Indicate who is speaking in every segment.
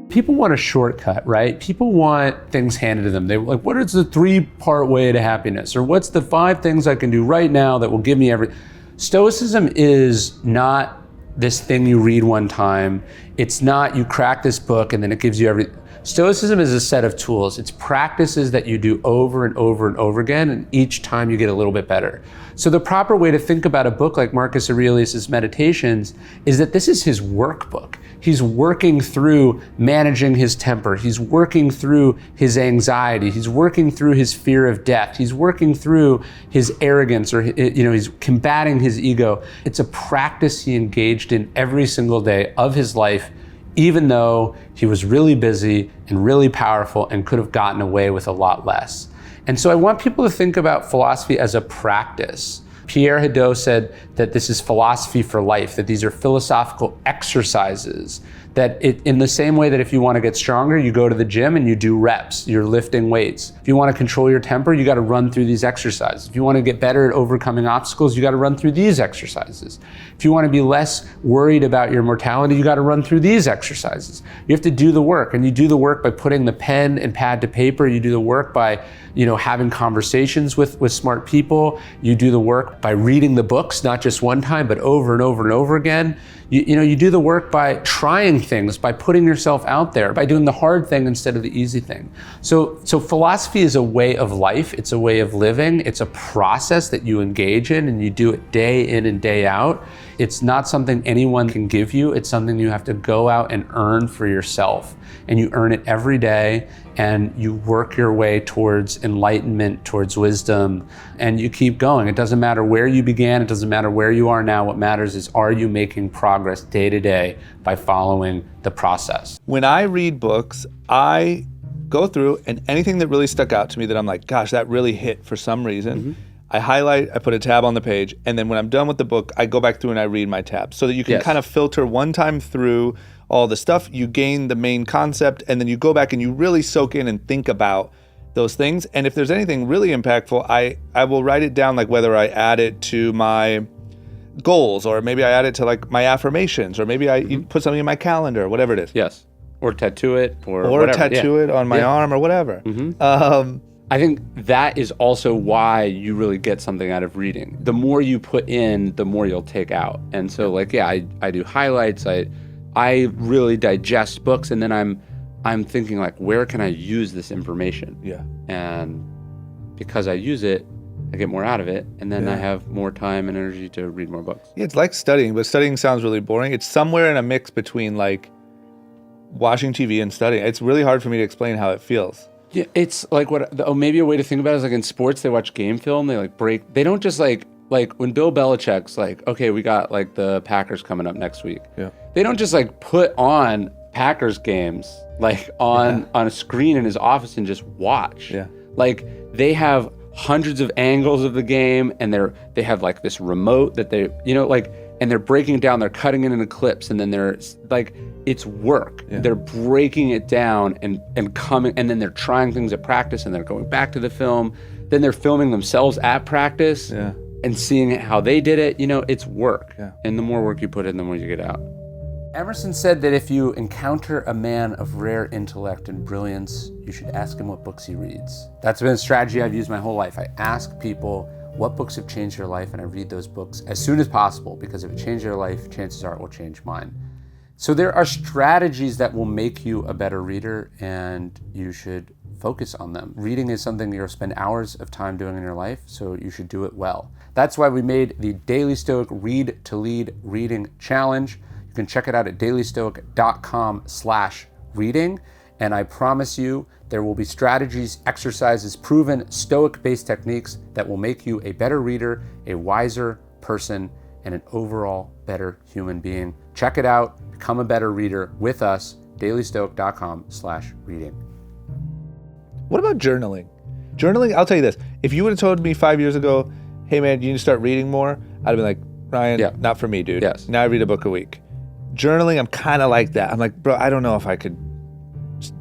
Speaker 1: People want a shortcut, right? People want things handed to them. They like, what is the 3-part way to happiness? Or what's the 5 things I can do right now that will give me Stoicism is not this thing you read one time. It's not you crack this book and then it gives you everything. Stoicism is a set of tools. It's practices that you do over and over and over again, and each time you get a little bit better. So the proper way to think about a book like Marcus Aurelius' Meditations is that this is his workbook. He's working through managing his temper. He's working through his anxiety. He's working through his fear of death. He's working through his arrogance, or he's combating his ego. It's a practice he engaged in every single day of his life, even though he was really busy and really powerful and could have gotten away with a lot less. And so I want people to think about philosophy as a practice. Pierre Hadot said that this is philosophy for life, that these are philosophical exercises, that in the same way that if you want to get stronger, you go to the gym and you do reps, you're lifting weights. If you want to control your temper, you got to run through these exercises. If you want to get better at overcoming obstacles, you got to run through these exercises. If you want to be less worried about your mortality, you got to run through these exercises. You have to do the work, and you do the work by putting the pen and pad to paper. You do the work by having conversations with smart people. You do the work by reading the books, not just one time, but over and over and over again. You do the work by trying things, by putting yourself out there, by doing the hard thing instead of the easy thing. So philosophy is a way of life. It's a way of living. It's a process that you engage in, and you do it day in and day out. It's not something anyone can give you. It's something you have to go out and earn for yourself. And you earn it every day, and you work your way towards enlightenment, towards wisdom, and you keep going. It doesn't matter where you began. It doesn't matter where you are now. What matters is, are you making progress day to day by following the process?
Speaker 2: When I read books, I go through, and anything that really stuck out to me that I'm like, gosh, that really hit for some reason, I highlight, I put a tab on the page, and then when I'm done with the book, I go back through and I read my tabs so that you can kind of filter one time through all the stuff, you gain the main concept, and then you go back and you really soak in and think about those things. And if there's anything really impactful, I will write it down, like whether I add it to my goals, or maybe I add it to like my affirmations, or maybe I put something in my calendar, whatever it is.
Speaker 1: Yes. Or tattoo it, or
Speaker 2: whatever. Tattoo it on my arm, or whatever.
Speaker 1: I think that is also why you really get something out of reading. The more you put in, the more you'll take out. And so I do highlights, I really digest books, and then I'm thinking like, where can I use this information? Yeah. And because I use it, I get more out of it, and then I have more time and energy to read more books. Yeah,
Speaker 2: it's like studying, but studying sounds really boring. It's somewhere in a mix between like watching TV and studying. It's really hard for me to explain how it feels.
Speaker 1: Yeah, it's like maybe a way to think about it is like in sports, they watch game film, they like break, they don't just like when Bill Belichick's like, okay, we got like the Packers coming up next week. Yeah. They don't just like put on Packers games like on a screen in his office and just watch. Yeah. Like they have hundreds of angles of the game, and they have like this remote that they, and they're breaking it down, they're cutting it into clips, and then they're like, it's work. Yeah. They're breaking it down and coming, and then they're trying things at practice, and they're going back to the film. Then they're filming themselves at practice and seeing how they did it. It's work. Yeah. And the more work you put in, the more you get out. Emerson said that if you encounter a man of rare intellect and brilliance, you should ask him what books he reads. That's been a strategy I've used my whole life. I ask people what books have changed their life, and I read those books as soon as possible, because if it changed their life, chances are it will change mine. So there are strategies that will make you a better reader, and you should focus on them. Reading is something you'll spend hours of time doing in your life, so you should do it well. That's why we made the Daily Stoic Read to Lead Reading Challenge. You can check it out at dailystoic.com/reading. And I promise you, there will be strategies, exercises, proven Stoic-based techniques that will make you a better reader, a wiser person, and an overall better human being. Check it out. Become a better reader with us, dailystoic.com/reading.
Speaker 2: What about journaling? Journaling, I'll tell you this. If you would have told me 5 years ago, hey man, you need to start reading more, I'd have been like, Ryan, not for me, dude. Yes. Now I read a book a week. Journaling, I'm kind of like that. I'm like, bro, I don't know if I could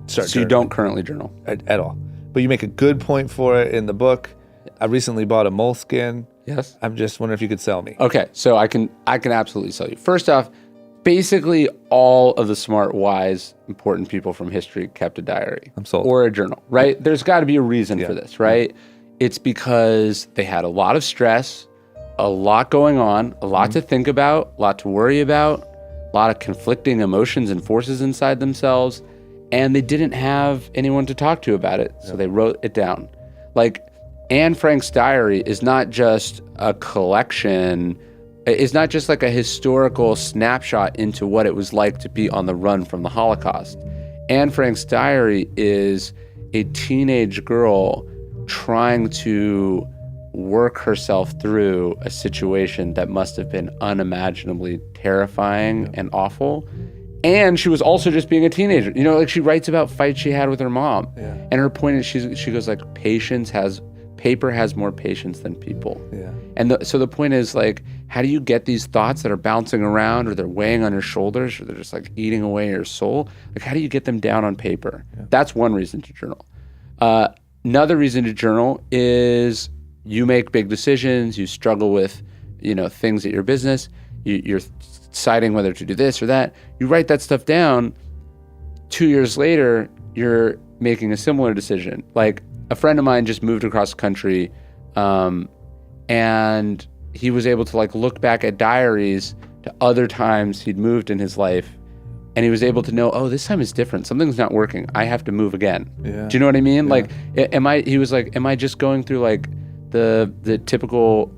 Speaker 2: start.
Speaker 1: So you don't currently journal?
Speaker 2: At all. But you make a good point for it in the book. I recently bought a moleskin.
Speaker 1: Yes.
Speaker 2: I'm just wondering if you could sell me.
Speaker 1: Okay, so I can absolutely sell you. First off, Basically, all of the smart, wise, important people from history kept a diary.
Speaker 2: I'm sold.
Speaker 1: Or a journal, right? There's got to be a reason for this, right? It's because they had a lot of stress, a lot going on, a lot to think about, a lot to worry about, a lot of conflicting emotions and forces inside themselves, and they didn't have anyone to talk to about it, so they wrote it down. Like, Anne Frank's diary is not just a collection, it's not just like a historical snapshot into what it was like to be on the run from the Holocaust. Anne Frank's diary is a teenage girl trying to work herself through a situation that must have been unimaginably terrifying and awful. And she was also just being a teenager. You know, like she writes about fights she had with her mom. And her point is she goes like, paper has more patience than people. And so the point is like, how do you get these thoughts that are bouncing around or they're weighing on your shoulders or they're just like eating away your soul? Like, how do you get them down on paper? That's one reason to journal. Another reason to journal is you make big decisions, you struggle with, things at your business, you're deciding whether to do this or that. You write that stuff down. 2 years later, you're making a similar decision. Like, a friend of mine just moved across the country, and he was able to like look back at diaries to other times he'd moved in his life, and he was able to know, oh, this time is different. Something's not working. I have to move again. Do you know what I mean? Like, he was like, am I just going through like the typical,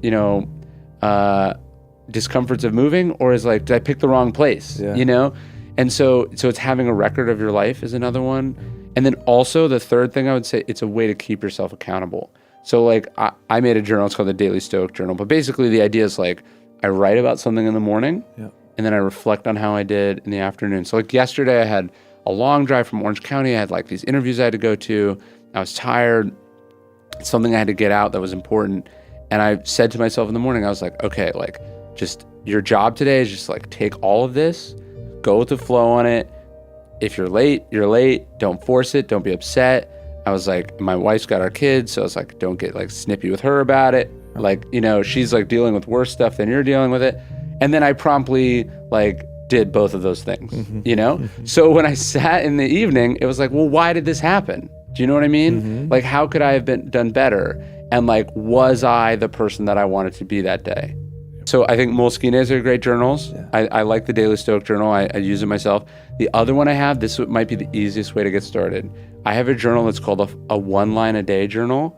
Speaker 1: discomforts of moving, or is like, did I pick the wrong place? And so it's having a record of your life is another one. And then also the third thing I would say, it's a way to keep yourself accountable. So like I made a journal, it's called the Daily Stoic Journal, but basically the idea is like I write about something in the morning and then I reflect on how I did in the afternoon. So like yesterday I had a long drive from Orange County. I had like these interviews I had to go to. I was tired. Something I had to get out that was important. And I said to myself in the morning, I was like, okay, like just your job today is just like take all of this, go with the flow on it. If you're late, you're late. Don't force it. Don't be upset. I was like, my wife's got our kids, so I was like, don't get like snippy with her about it. Like, she's like dealing with worse stuff than you're dealing with it. And then I promptly like did both of those things, So when I sat in the evening, it was like, well, why did this happen? Do you know what I mean? Like, how could I have done better? And like, was I the person that I wanted to be that day? So I think Moleskines are great journals. I like the Daily Stoic Journal. I use it myself. The other one I have, this might be the easiest way to get started. I have a journal that's called a 1 line a day journal.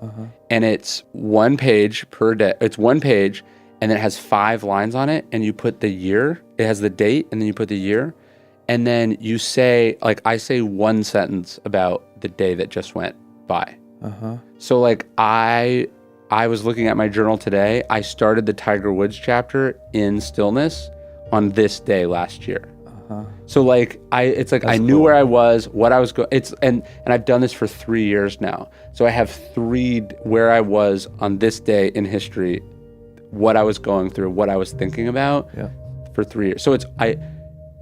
Speaker 1: And it's 1 page per day. It's 1 page, and then it has 5 lines on it. And you put the year. It has the date, and then you put the year. And then you say, like, I say 1 sentence about the day that just went by. So like I was looking at my journal today. I started the Tiger Woods chapter in stillness on this day last year. So like it's like I knew where I was, what I was going. And I've done this for 3 years now. So I have 3 where I was on this day in history, what I was going through, what I was thinking about for 3 years. So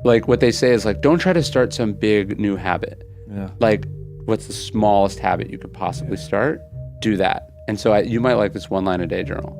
Speaker 1: like what they say is like, don't try to start some big new habit. Like, what's the smallest habit you could possibly start? Do that. And so you might like this 1 line a day journal.